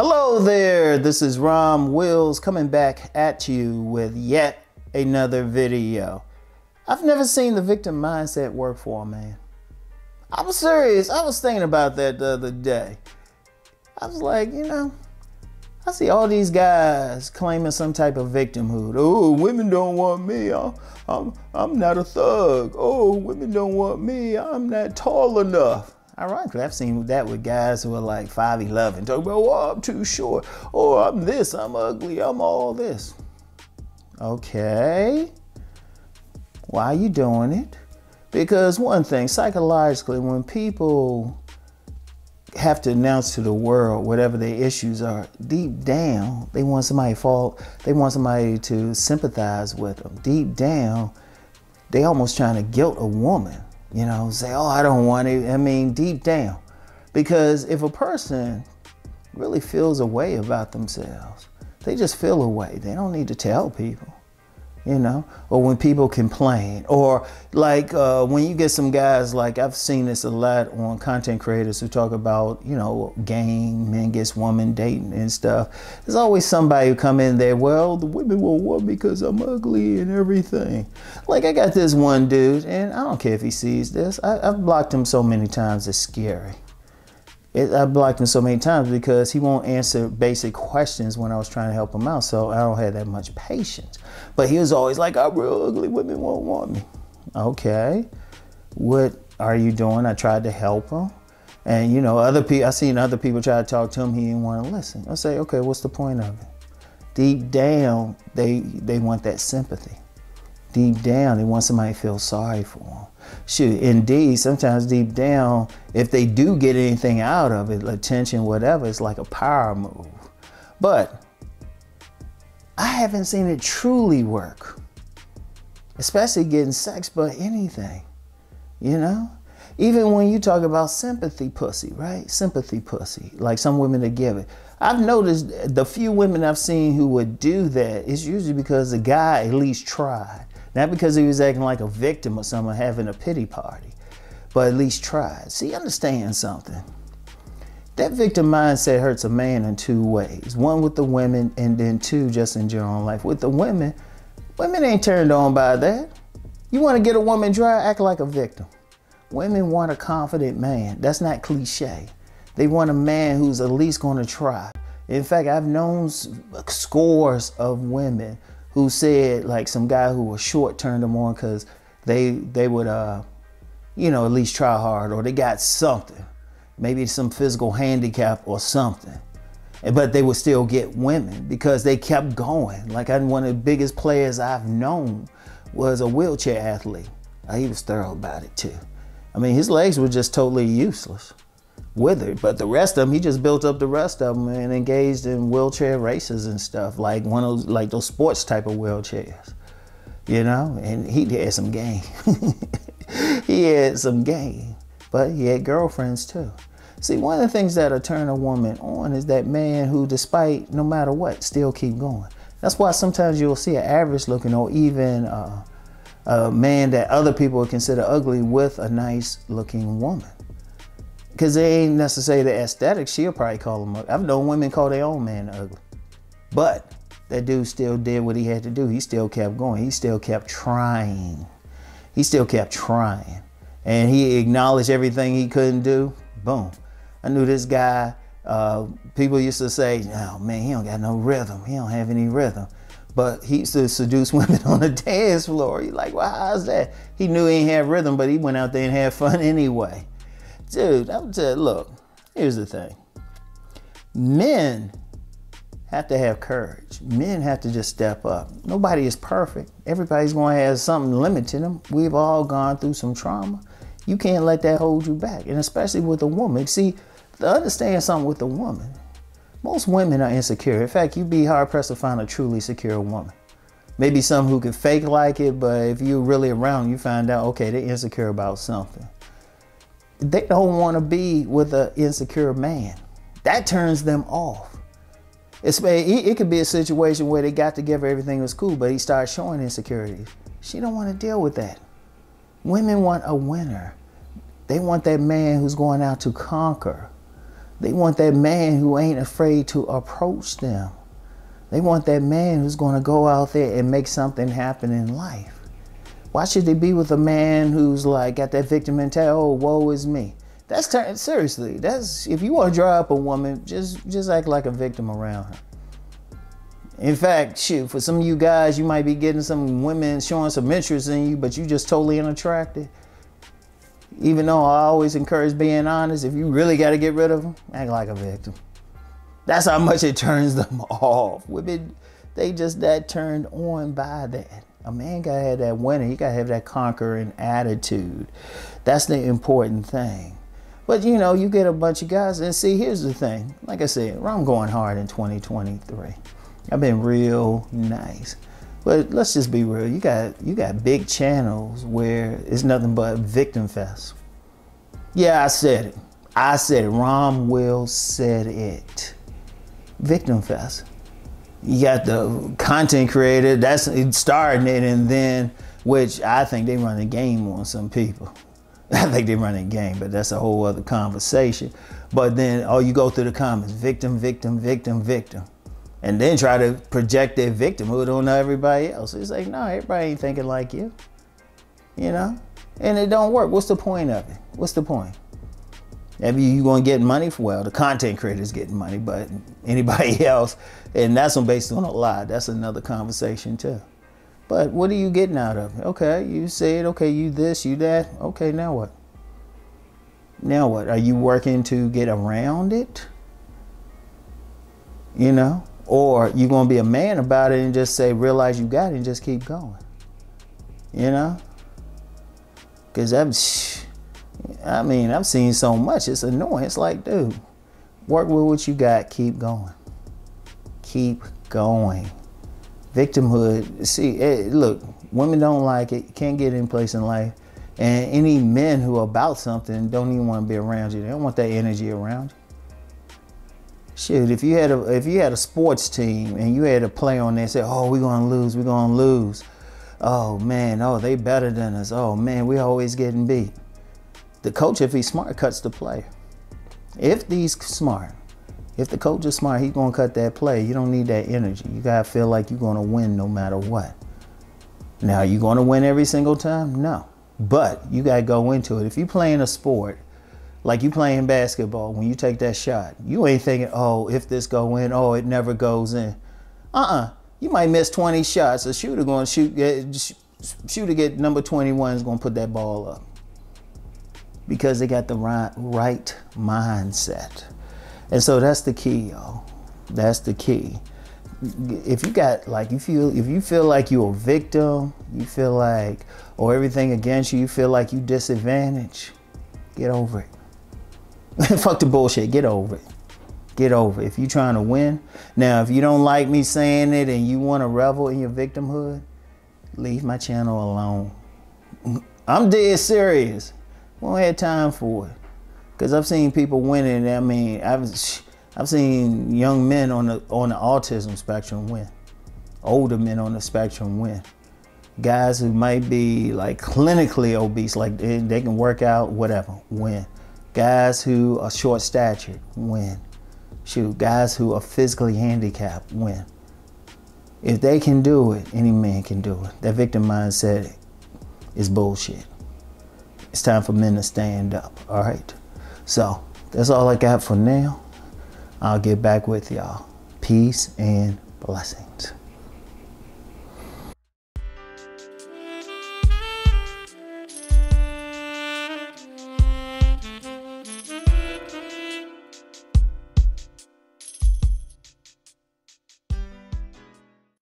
Hello there, this is Rom Wills coming back at you with yet another video. I've never seen the victim mindset work for a man. I'm serious, I was thinking about that the other day. I was like, I see all these guys claiming some type of victimhood. Oh, women don't want me, I'm not a thug. Oh, women don't want me, I'm not tall enough. Ironically, I've seen that with guys who are like 5'11", talking about, oh, I'm too short. Oh, I'm this, I'm ugly, I'm all this. Okay, why are you doing it? Because one thing, psychologically, when people have to announce to the world whatever their issues are, deep down, they want somebody to sympathize with them. Deep down, they almost trying to guilt a woman. Say, oh, I don't want it. I mean, deep down. Because if a person really feels a way about themselves, they just feel a way. They don't need to tell people, or when people complain, or like when you get some guys, like I've seen this a lot on content creators who talk about, game, men gets woman dating and stuff. There's always somebody who come in there, well, the women will want me because I'm ugly and everything. Like I got this one dude, and I don't care if he sees this. I've blocked him so many times, it's scary. I blocked him so many times because he won't answer basic questions when I was trying to help him out, so I don't have that much patience. But he was always like, I'm real ugly, women won't want me. Okay, what are you doing? I tried to help him. And I seen other people try to talk to him, he didn't want to listen. I say, okay, what's the point of it? Deep down, they want that sympathy. Deep down, they want somebody to feel sorry for them. Shoot, indeed, sometimes deep down, if they do get anything out of it, attention, whatever, it's like a power move. But I haven't seen it truly work, especially getting sex, but anything, Even when you talk about sympathy pussy, right? Sympathy pussy, like some women that give it. I've noticed the few women I've seen who would do that, it's usually because the guy at least tried. Not because he was acting like a victim or someone having a pity party, but at least tried. See, understand something. That victim mindset hurts a man in two ways. One with the women, and then two just in general life. With the women ain't turned on by that. You want to get a woman dry, act like a victim. Women want a confident man. That's not cliche. They want a man who's at least going to try. In fact, I've known scores of women who said, like, some guy who was short turned them on because they would, at least try hard, or they got something, maybe some physical handicap or something, but they would still get women because they kept going. Like, one of the biggest players I've known was a wheelchair athlete. He was thorough about it too. I mean, his legs were just totally useless, withered, but the rest of them, he just built up the rest of them and engaged in wheelchair races and stuff, like those sports type of wheelchairs, and he had some game. He had some game, but he had girlfriends too. See, one of the things that'll turn a woman on is that man who, despite no matter what, still keep going. That's why sometimes you'll see an average looking, or even a man that other people would consider ugly with a nice looking woman. Because they ain't necessarily the aesthetics, she'll probably call him ugly. I've known women call their own man ugly. But that dude still did what he had to do. He still kept going. He still kept trying. He still kept trying. And he acknowledged everything he couldn't do. Boom. I knew this guy, people used to say, oh man, he don't got no rhythm. He don't have any rhythm. But he used to seduce women on the dance floor. He's like, well, how's that? He knew he ain't have rhythm, but he went out there and had fun anyway. Dude, I would say, look, here's the thing. Men have to have courage. Men have to just step up. Nobody is perfect. Everybody's going to have something limiting them. We've all gone through some trauma. You can't let that hold you back, and especially with a woman. See, to understand something with a woman, most women are insecure. In fact, you'd be hard-pressed to find a truly secure woman. Maybe some who can fake like it, but if you're really around, you find out, okay, they're insecure about something. They don't want to be with an insecure man. That turns them off. It could be a situation where they got together, everything was cool, but he started showing insecurities. She don't want to deal with that. Women want a winner. They want that man who's going out to conquer. They want that man who ain't afraid to approach them. They want that man who's going to go out there and make something happen in life. Why should they be with a man who's like got that victim mentality? Oh, woe is me. That's seriously. That's if you want to dry up a woman, just act like a victim around her. In fact, shoot, for some of you guys, you might be getting some women showing some interest in you, but you just totally unattractive. Even though I always encourage being honest, if you really got to get rid of them, act like a victim. That's how much it turns them off. Women, they just that turned on by that. A man gotta have that winner. He gotta have that conquering attitude. That's the important thing. But you know, you get a bunch of guys, and see, here's the thing. Like I said, I'm going hard in 2023. I've been real nice. But let's just be real. You got big channels where it's nothing but victim fest. Yeah, I said it. I said it. Rom Wills said it. Victim fest. You got the content creator that's starting it, and then, which I think they run a game on some people. I think they run a game, but that's a whole other conversation. But then, oh, you go through the comments, victim, victim, victim, victim. And then try to project their victimhood on everybody else. It's like, no, everybody ain't thinking like you. You know? And it don't work. What's the point of it? What's the point? Maybe you gonna get money for, well, the content creator's getting money, but anybody else, and that's based on a lie. That's another conversation too. But what are you getting out of it? Okay, you said, okay, you this, you that. Okay, now what? Now what? Are you working to get around it? You know? Or you gonna be a man about it and just say, realize you got it and just keep going. You know? Because I've seen so much, it's annoying. It's like, dude, work with what you got, keep going. Keep going. Victimhood, see, look, women don't like it, can't get in place in life. And any men who are about something don't even want to be around you. They don't want that energy around you. Shoot, if you had a sports team and you had a player on there and say, oh, we're gonna lose. Oh man, oh, they better than us. Oh man, we always getting beat. The coach, if he's smart, cuts the player. If the coach is smart, he's gonna cut that play. You don't need that energy. You gotta feel like you're gonna win no matter what. Now, are you gonna win every single time? No. But you gotta go into it. If you're playing a sport, like you playing basketball, when you take that shot, you ain't thinking, oh, if this go in, oh, it never goes in. You might miss 20 shots. A shooter going to shooter get number 21 is going to put that ball up. Because they got the right mindset. And so that's the key, y'all. That's the key. If you got, like, if you feel like you're a victim, you feel like, or everything against you, you feel like you disadvantaged, get over it. Fuck the bullshit. Get over it. Get over it. If you're trying to win. Now, if you don't like me saying it and you want to revel in your victimhood, leave my channel alone. I'm dead serious. Won't have time for it. Because I've seen people winning. I mean, I've seen young men on the autism spectrum win. Older men on the spectrum win. Guys who might be like clinically obese, like they can work out, whatever, win. Guys who are short statured, win. Shoot, guys who are physically handicapped, win. If they can do it, any man can do it. That victim mindset is bullshit. It's time for men to stand up, all right? So, that's all I got for now. I'll get back with y'all. Peace and blessings.